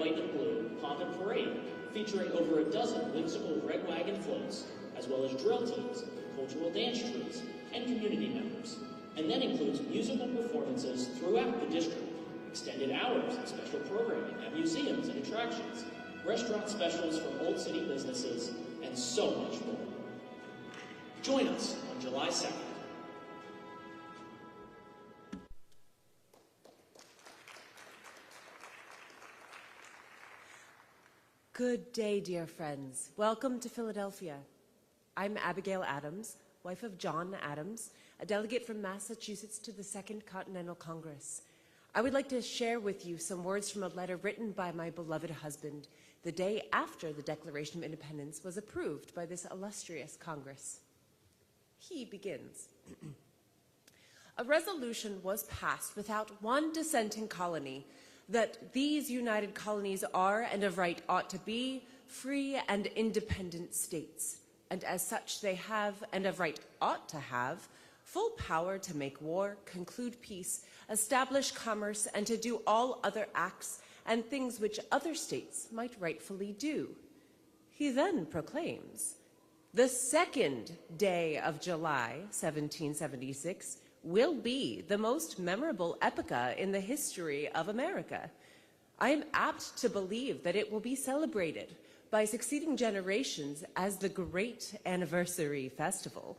white, and blue pomp and parade, featuring over a dozen whimsical red wagon floats, as well as drill teams, cultural dance troupes, and community members, and then includes musical performances throughout the district, extended hours of special programming at museums and attractions, restaurant specials from Old City businesses, and so much more. Join us on July 2nd. Good day, dear friends. Welcome to Philadelphia. I'm Abigail Adams, wife of John Adams, a delegate from Massachusetts to the Second Continental Congress. I would like to share with you some words from a letter written by my beloved husband the day after the Declaration of Independence was approved by this illustrious Congress. He begins. A resolution was passed without one dissenting colony that these united colonies are and of right ought to be free and independent states, and as such they have and of right ought to have full power to make war, conclude peace, establish commerce, and to do all other acts and things which other states might rightfully do. He then proclaims, the 2nd day of July, 1776, will be the most memorable epocha in the history of America. I am apt to believe that it will be celebrated by succeeding generations as the great anniversary festival.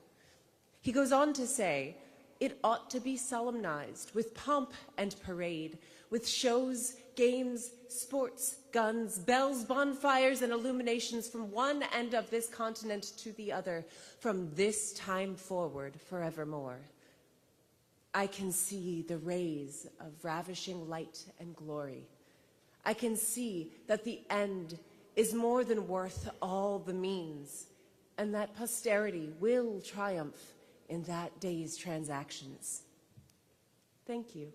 He goes on to say, it ought to be solemnized with pomp and parade, with shows, games, sports, guns, bells, bonfires, and illuminations from one end of this continent to the other, from this time forward forevermore. I can see the rays of ravishing light and glory. I can see that the end is more than worth all the means, and that posterity will triumph in that day's transactions. Thank you.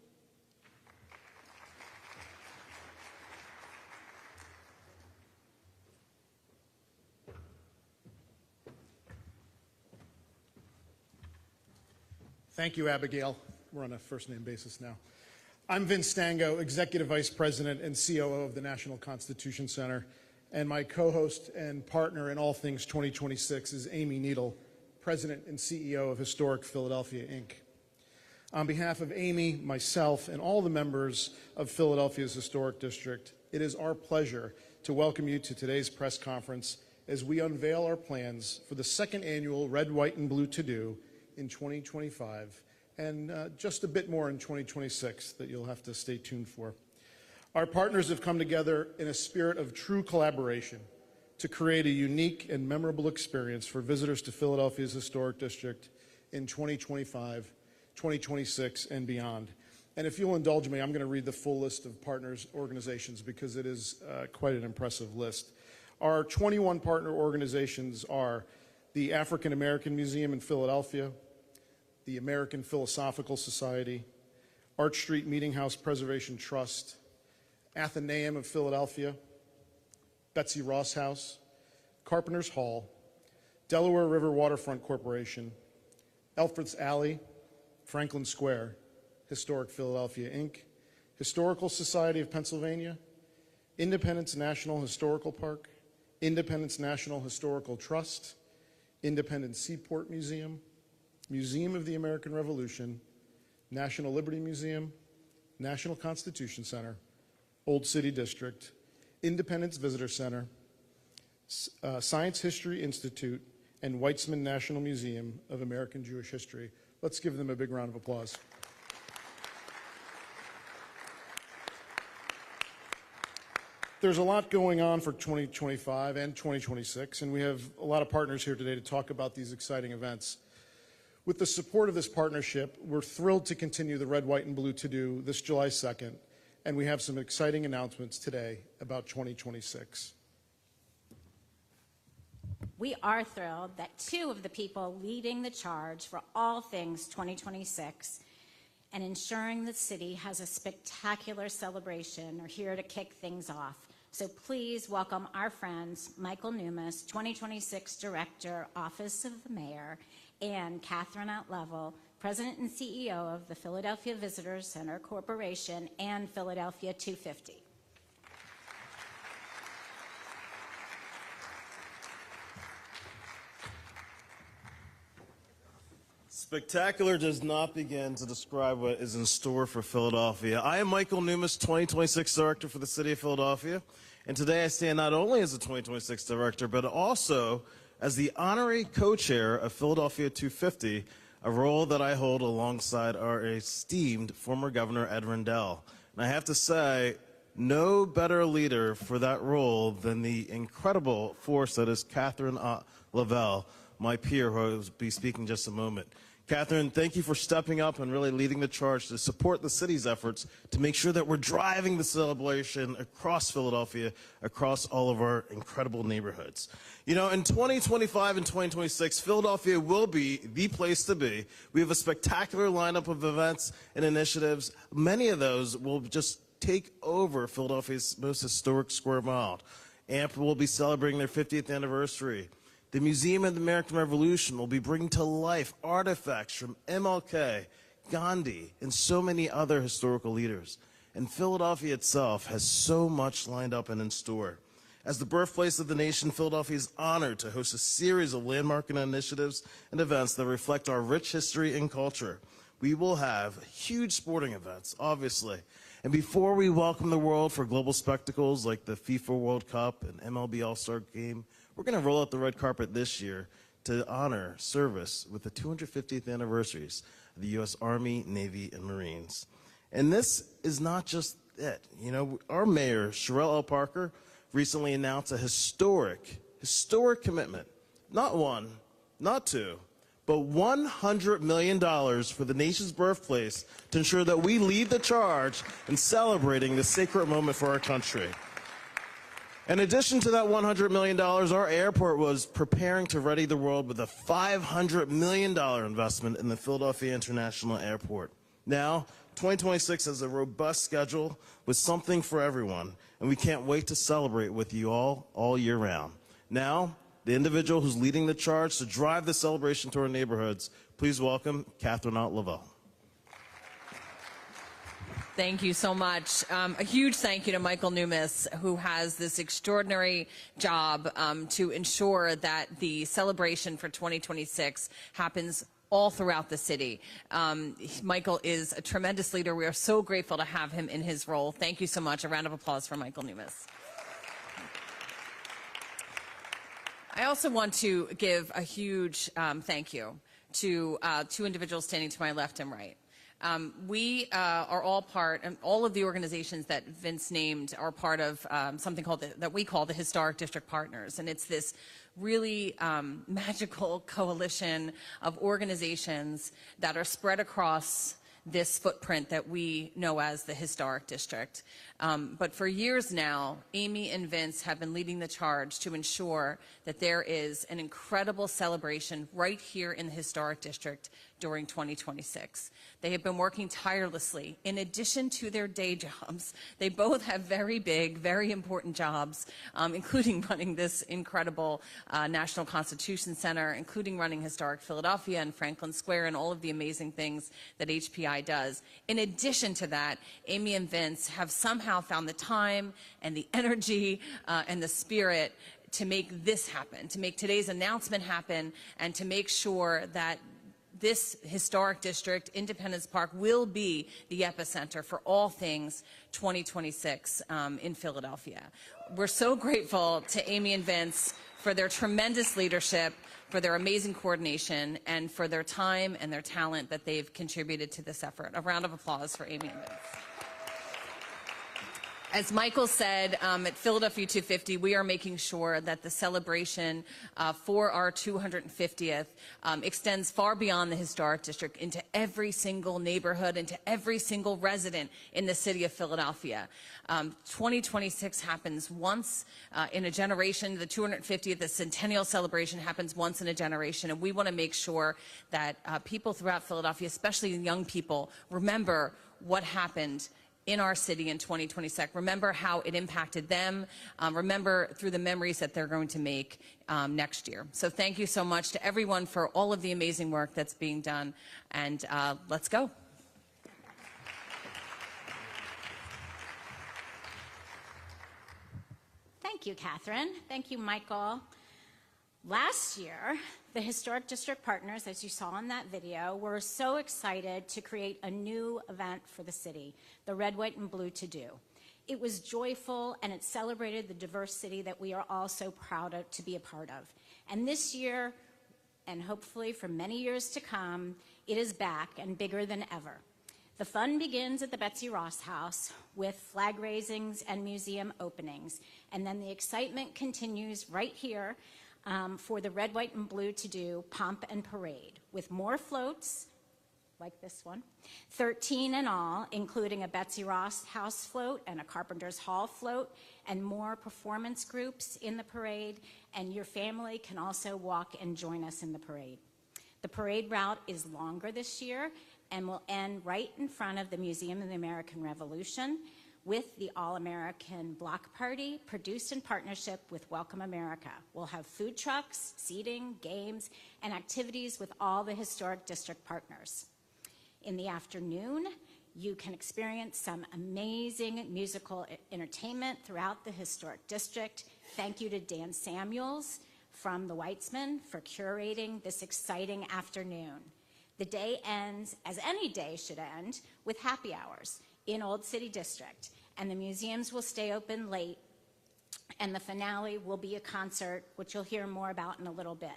Thank you, Abigail. We're on a first-name basis now. I'm Vince Stango, Executive Vice President and COO of the National Constitution Center, and my co-host and partner in all things 2026 is Amy Needle, President and CEO of Historic Philadelphia, Inc. On behalf of Amy, myself, and all the members of Philadelphia's Historic District, it is our pleasure to welcome you to today's press conference as we unveil our plans for the 2nd annual Red, White, and Blue To-Do in 2025, and just a bit more in 2026 that you'll have to stay tuned for. Our partners have come together in a spirit of true collaboration to create a unique and memorable experience for visitors to Philadelphia's Historic District in 2025, 2026, and beyond. And if you'll indulge me, I'm going to read the full list of partners organizations because it is quite an impressive list. Our 21 partner organizations are the African American Museum in Philadelphia, the American Philosophical Society, Arch Street Meeting House Preservation Trust, Athenaeum of Philadelphia, Betsy Ross House, Carpenter's Hall, Delaware River Waterfront Corporation, Elfreth's Alley, Franklin Square, Historic Philadelphia, Inc., Historical Society of Pennsylvania, Independence National Historical Park, Independence National Historical Trust, Independence Seaport Museum, Museum of the American Revolution, National Liberty Museum, National Constitution Center, Old City District, Independence Visitor Center, Science History Institute, and Weitzman National Museum of American Jewish History. Let's give them a big round of applause. There's a lot going on for 2025 and 2026, and we have a lot of partners here today to talk about these exciting events. With the support of this partnership, we're thrilled to continue the Red, White, and Blue To-Do this July 2nd, and we have some exciting announcements today about 2026. We are thrilled that two of the people leading the charge for all things 2026 and ensuring the city has a spectacular celebration are here to kick things off. So please welcome our friends Michael Newmas, 2026 Director, Office of the Mayor, and Catherine Outlevel, President and CEO of the Philadelphia Visitors Center Corporation and Philadelphia 250. Spectacular does not begin to describe what is in store for Philadelphia. I am Michael Newmas, 2026 Director for the City of Philadelphia, and today I stand not only as the 2026 Director, but also as the honorary co-chair of Philadelphia 250, a role that I hold alongside our esteemed former Governor Ed Rendell. And I have to say, no better leader for that role than the incredible force that is Catherine Lavelle, my peer, who will be speaking in just a moment. Catherine, thank you for stepping up and really leading the charge to support the city's efforts to make sure that we're driving the celebration across Philadelphia, across all of our incredible neighborhoods. You know, in 2025 and 2026, Philadelphia will be the place to be. We have a spectacular lineup of events and initiatives. Many of those will just take over Philadelphia's most historic square mile. AMP will be celebrating their 50th anniversary. The Museum of the American Revolution will be bringing to life artifacts from MLK, Gandhi, and so many other historical leaders. And Philadelphia itself has so much lined up and in store. As the birthplace of the nation, Philadelphia is honored to host a series of landmark initiatives and events that reflect our rich history and culture. We will have huge sporting events, obviously. And before we welcome the world for global spectacles like the FIFA World Cup and MLB All-Star Game, we're going to roll out the red carpet this year to honor service with the 250th anniversaries of the U.S. Army, Navy, and Marines. And this is not just it. You know, our mayor, Sherelle L. Parker, recently announced a historic commitment, not one, not two, but $100 million for the nation's birthplace to ensure that we lead the charge in celebrating this sacred moment for our country. In addition to that $100 million, our airport was preparing to ready the world with a $500 million investment in the Philadelphia International Airport. Now, 2026 has a robust schedule with something for everyone, and we can't wait to celebrate with you all year round. Now, the individual who's leading the charge to drive the celebration to our neighborhoods, please welcome Catherine Lavelle. Thank you so much. A huge thank you to Michael Newmas, who has this extraordinary job to ensure that the celebration for 2026 happens all throughout the city. Michael is a tremendous leader. We are so grateful to have him in his role. Thank you so much. A round of applause for Michael Newmas. I also want to give a huge thank you to two individuals standing to my left and right. We are all part, and all of the organizations that Vince named are part of something called that we call the Historic District Partners, and it's this really magical coalition of organizations that are spread across this footprint that we know as the Historic District. But for years now, Amy and Vince have been leading the charge to ensure that there is an incredible celebration right here in the Historic District during 2026. They have been working tirelessly. In addition to their day jobs, they both have very big, very important jobs, including running this incredible National Constitution Center, including running Historic Philadelphia and Franklin Square and all of the amazing things that HPI does. In addition to that, Amy and Vince have somehow found the time and the energy and the spirit to make this happen, to make today's announcement happen, and to make sure that this historic district, Independence Park, will be the epicenter for all things 2026 in Philadelphia. We're so grateful to Amy and Vince for their tremendous leadership, for their amazing coordination, and for their time and their talent that they've contributed to this effort. A round of applause for Amy and Vince. As Michael said, at Philadelphia 250, we are making sure that the celebration for our 250th extends far beyond the historic district into every single neighborhood, into every single resident in the city of Philadelphia. 2026 happens once in a generation. The 250th, the centennial celebration, happens once in a generation, and we want to make sure that people throughout Philadelphia, especially young people, remember what happened in our city in 2026. Remember how it impacted them. Remember through the memories that they're going to make next year. So thank you so much to everyone for all of the amazing work that's being done. And let's go. Thank you, Catherine. Thank you, Michael. Last year, the Historic District partners, as you saw in that video, were so excited to create a new event for the city, the Red, White, and Blue To-Do. It was joyful, and it celebrated the diverse city that we are all so proud of, to be a part of. And this year, and hopefully for many years to come, it is back and bigger than ever. The fun begins at the Betsy Ross House with flag raisings and museum openings, and then the excitement continues right here for the Red, White, and Blue To-Do Pomp and Parade, with more floats, like this one, 13 in all, including a Betsy Ross House float and a Carpenter's Hall float, and more performance groups in the parade, and your family can also walk and join us in the parade. The parade route is longer this year and will end right in front of the Museum of the American Revolution with the All-American Block Party, produced in partnership with Welcome America. We'll have food trucks, seating, games, and activities with all the Historic District partners. In the afternoon, you can experience some amazing musical entertainment throughout the Historic District. Thank you to Dan Samuels from the Weitzman for curating this exciting afternoon. The day ends, as any day should end, with happy hours in Old City District, and the museums will stay open late, and the finale will be a concert, which you'll hear more about in a little bit.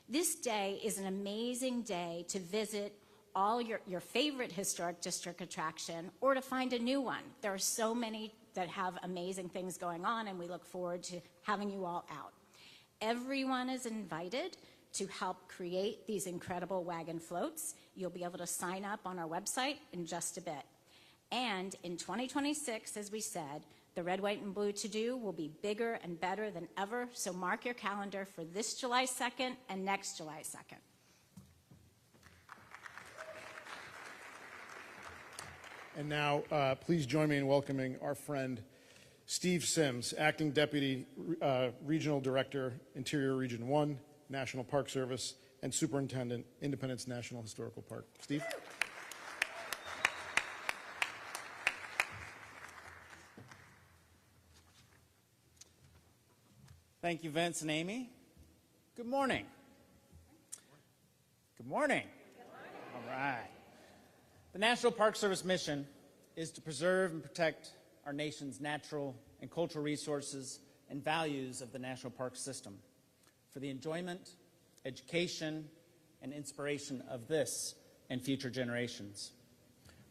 This day is an amazing day to visit all your favorite Historic District attraction or to find a new one. There are so many that have amazing things going on, and we look forward to having you all out. Everyone is invited to help create these incredible wagon floats. You'll be able to sign up on our website in just a bit. And in 2026, as we said, the Red, White, and Blue To-Do will be bigger and better than ever, so mark your calendar for this July 2nd and next July 2nd. And now, please join me in welcoming our friend, Steve Sims, Acting Deputy Regional Director, Interior Region 1, National Park Service, and Superintendent, Independence National Historical Park. Steve? Thank you, Vince and Amy. Good morning. Good morning. All right. The National Park Service mission is to preserve and protect our nation's natural and cultural resources and values of the national park system for the enjoyment, education, and inspiration of this and future generations.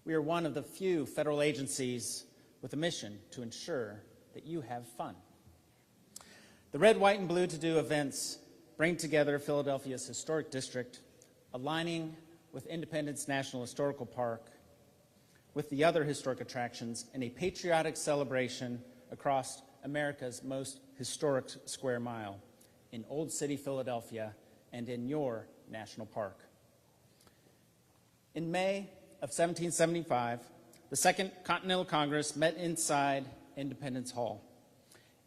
We are one of the few federal agencies with a mission to ensure that you have fun. The Red, White, and Blue To-Do events bring together Philadelphia's historic district, aligning with Independence National Historical Park with the other historic attractions in a patriotic celebration across America's most historic square mile in Old City, Philadelphia, and in your national park. In May of 1775, the Second Continental Congress met inside Independence Hall.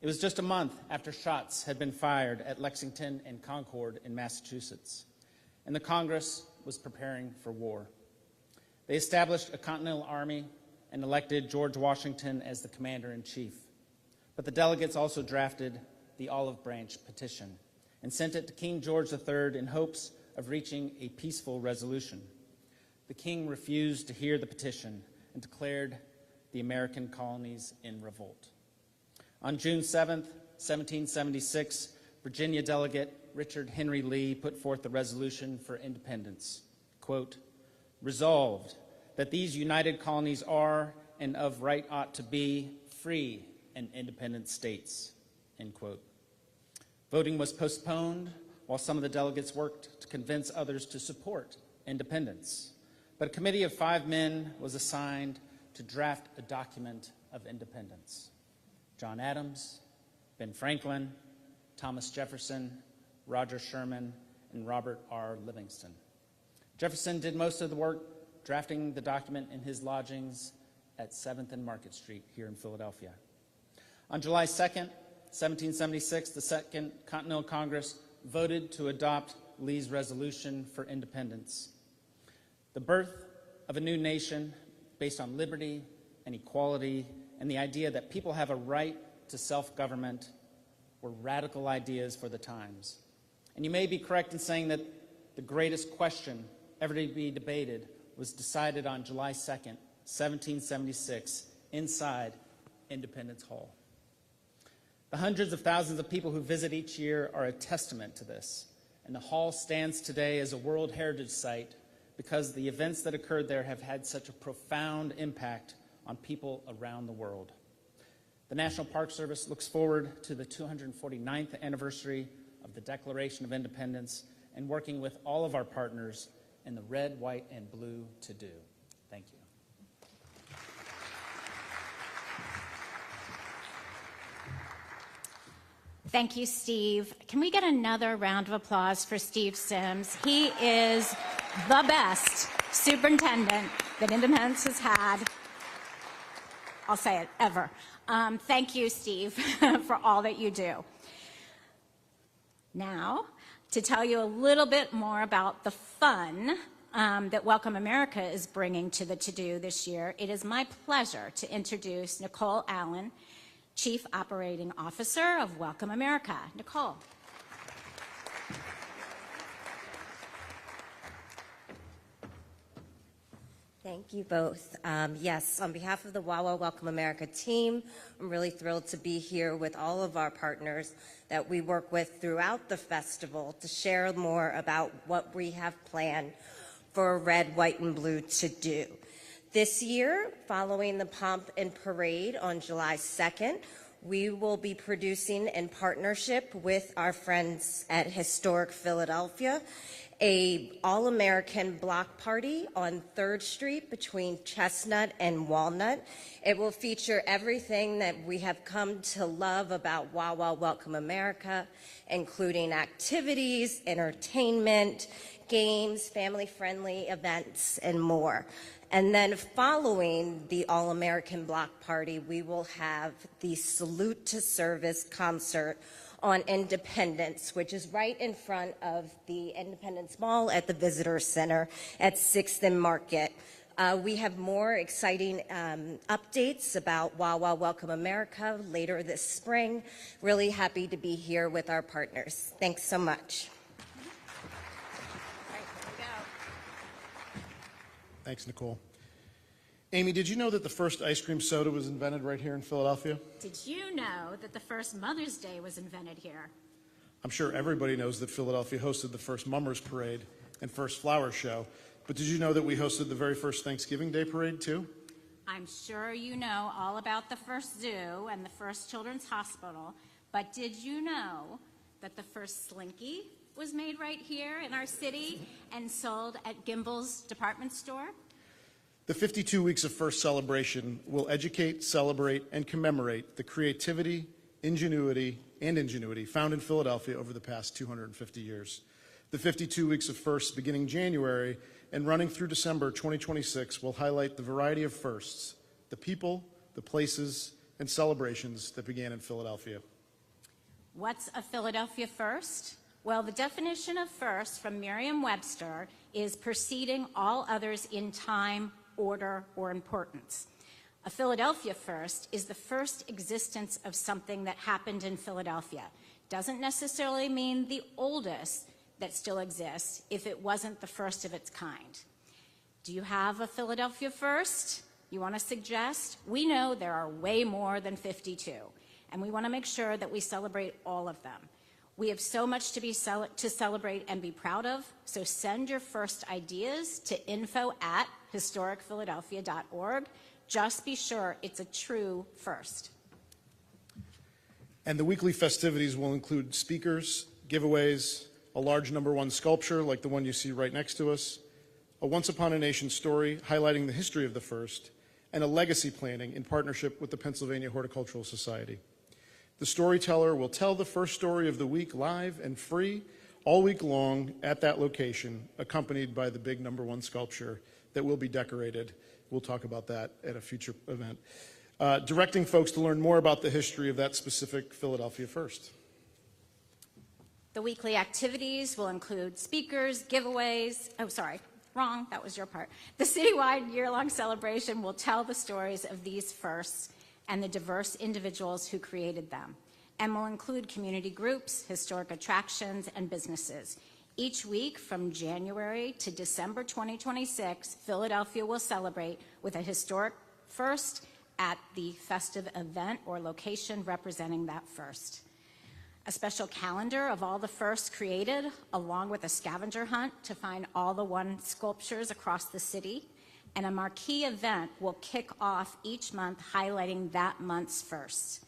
It was just a month after shots had been fired at Lexington and Concord in Massachusetts, and the Congress was preparing for war. They established a Continental Army and elected George Washington as the commander-in-chief. But the delegates also drafted the Olive Branch Petition and sent it to King George III in hopes of reaching a peaceful resolution. The king refused to hear the petition and declared the American colonies in revolt. On June 7, 1776, Virginia delegate Richard Henry Lee put forth the resolution for independence. Quote, "Resolved that these united colonies are and of right ought to be free and independent states." End quote. Voting was postponed while some of the delegates worked to convince others to support independence. But a committee of 5 men was assigned to draft a document of independence. John Adams, Ben Franklin, Thomas Jefferson, Roger Sherman, and Robert R. Livingston. Jefferson did most of the work drafting the document in his lodgings at 7th and Market Street here in Philadelphia. On July 2nd, 1776, the Second Continental Congress voted to adopt Lee's resolution for independence. The birth of a new nation based on liberty and equality and the idea that people have a right to self-government were radical ideas for the times. And you may be correct in saying that the greatest question ever to be debated was decided on July 2nd, 1776, inside Independence Hall. The hundreds of thousands of people who visit each year are a testament to this, and the hall stands today as a World Heritage Site because the events that occurred there have had such a profound impact on people around the world. The National Park Service looks forward to the 249th anniversary of the Declaration of Independence and working with all of our partners in the red, white, and blue to do. Thank you. Thank you, Steve. Can we get another round of applause for Steve Sims? He is the best superintendent that Independence has had, I'll say it, ever. Thank you, Steve, for all that you do. Now, to tell you a little bit more about the fun that Welcome America is bringing to the to-do this year, it is my pleasure to introduce Nicole Allen, Chief Operating Officer of Welcome America. Nicole. Thank you both. Yes, on behalf of the WAWA Welcome America team, I'm really thrilled to be here with all of our partners that we work with throughout the festival to share more about what we have planned for Red, White, and Blue to do. This year, following the pomp and parade on July 2nd, we will be producing in partnership with our friends at Historic Philadelphia a all-American block party on 3rd Street between Chestnut and Walnut. It will feature everything that we have come to love about WAWA Welcome America, including activities, entertainment, games, family-friendly events, and more. And then following the All-American Block Party, we will have the Salute to Service concert on Independence, which is right in front of the Independence Mall at the Visitor Center at 6th and Market. We have more exciting updates about WAWA Welcome America later this spring. Really happy to be here with our partners. Thanks so much. Thanks, Nicole. Amy, did you know that the first ice cream soda was invented right here in Philadelphia? Did you know that the first Mother's Day was invented here? I'm sure everybody knows that Philadelphia hosted the first Mummers Parade and first Flower Show, but did you know that we hosted the very first Thanksgiving Day Parade, too? I'm sure you know all about the first zoo and the first Children's Hospital, but did you know that the first Slinky was made right here in our city and sold at Gimbel's department store? The 52 weeks of First Celebration will educate, celebrate, and commemorate the creativity, ingenuity found in Philadelphia over the past 250 years. The 52 weeks of First, beginning January and running through December 2026, will highlight the variety of firsts, the people, the places, and celebrations that began in Philadelphia. What's a Philadelphia first? Well, the definition of first from Merriam-Webster is preceding all others in time, order, or importance. A Philadelphia first is the first existence of something that happened in Philadelphia. Doesn't necessarily mean the oldest that still exists if it wasn't the first of its kind. Do you have a Philadelphia first? You want to suggest? We know there are way more than 52, and we want to make sure that we celebrate all of them. We have so much to celebrate and be proud of, so send your first ideas to info@historicphiladelphia.org. Just be sure it's a true first. And the weekly festivities will include speakers, giveaways, a large #1 sculpture like the one you see right next to us, a Once Upon a Nation story highlighting the history of the first, and a legacy planning in partnership with the Pennsylvania Horticultural Society. The storyteller will tell the first story of the week live and free all week long at that location, accompanied by the big #1 sculpture that will be decorated. We'll talk about that at a future event. Directing folks to learn more about the history of that specific Philadelphia first. The weekly activities will include speakers, giveaways. Oh, sorry, wrong, that was your part. The citywide year-long celebration will tell the stories of these firsts and the diverse individuals who created them. and will include community groups, historic attractions, and businesses. Each week from January to December 2026, Philadelphia will celebrate with a historic first at the festive event or location representing that first. A special calendar of all the firsts created, along with a scavenger hunt to find all the one sculptures across the city, and a marquee event will kick off each month highlighting that month's firsts.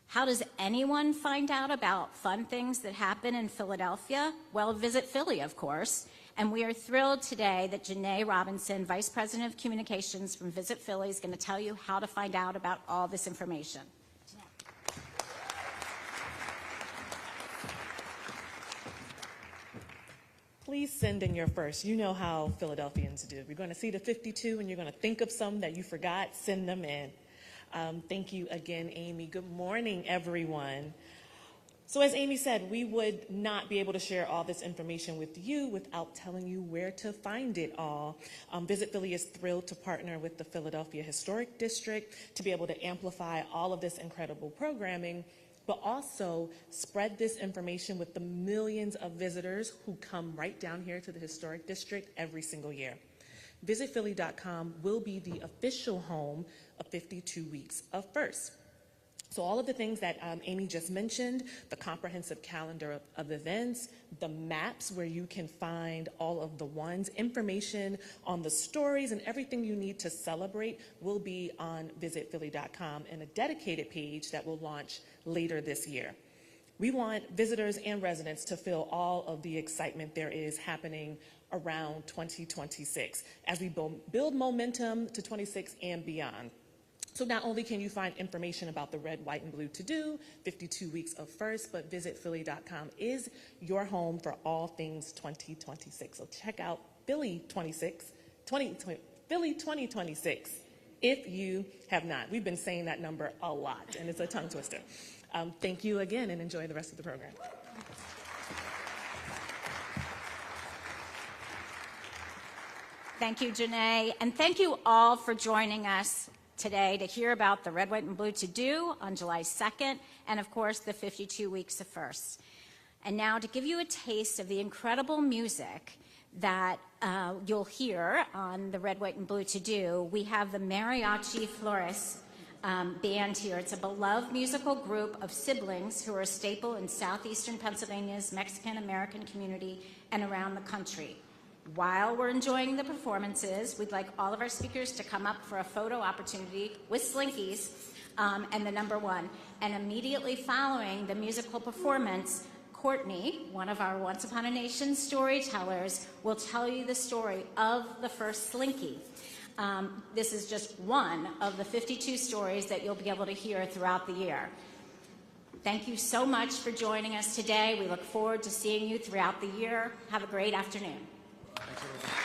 How does anyone find out about fun things that happen in Philadelphia? Well, Visit Philly, of course. And we are thrilled today that Janae Robinson, Vice President of Communications from Visit Philly, is going to tell you how to find out about all this information. Please send in your first. You know how Philadelphians do. You're going to see the 52 and you're going to think of some that you forgot. Send them in. Thank you again, Amy. Good morning, everyone. So as Amy said, we would not be able to share all this information with you without telling you where to find it all. Visit Philly is thrilled to partner with the Philadelphia Historic District to be able to amplify all of this incredible programming, but also spread this information with the millions of visitors who come right down here to the Historic District every single year. VisitPhilly.com will be the official home of 52 Weeks of Firsts. So all of the things that Amy just mentioned, the comprehensive calendar of events, the maps where you can find all of the ones, information on the stories and everything you need to celebrate will be on visitphilly.com and a dedicated page that will launch later this year. We want visitors and residents to feel all of the excitement there is happening around 2026 as we build momentum to 26 and beyond. So not only can you find information about the Red, White, and Blue To-Do, 52 Weeks of First, but visitphilly.com is your home for all things 2026. So check out Philly 2026 if you have not. We've been saying that number a lot, and it's a tongue twister. Thank you again, and enjoy the rest of the program. Thank you, Janae, and thank you all for joining us today to hear about the Red, White, and Blue To-Do on July 2nd, and of course, the 52 Weeks of Firsts. And now to give you a taste of the incredible music that you'll hear on the Red, White, and Blue To-Do, we have the Mariachi Flores band here. It's a beloved musical group of siblings who are a staple in southeastern Pennsylvania's Mexican-American community and around the country. While we're enjoying the performances, we'd like all of our speakers to come up for a photo opportunity with Slinkies and the number one. And immediately following the musical performance, Courtney, one of our Once Upon a Nation storytellers, will tell you the story of the first Slinky. This is just one of the 52 stories that you'll be able to hear throughout the year. Thank you so much for joining us today. We look forward to seeing you throughout the year. Have a great afternoon. Thanks, everybody.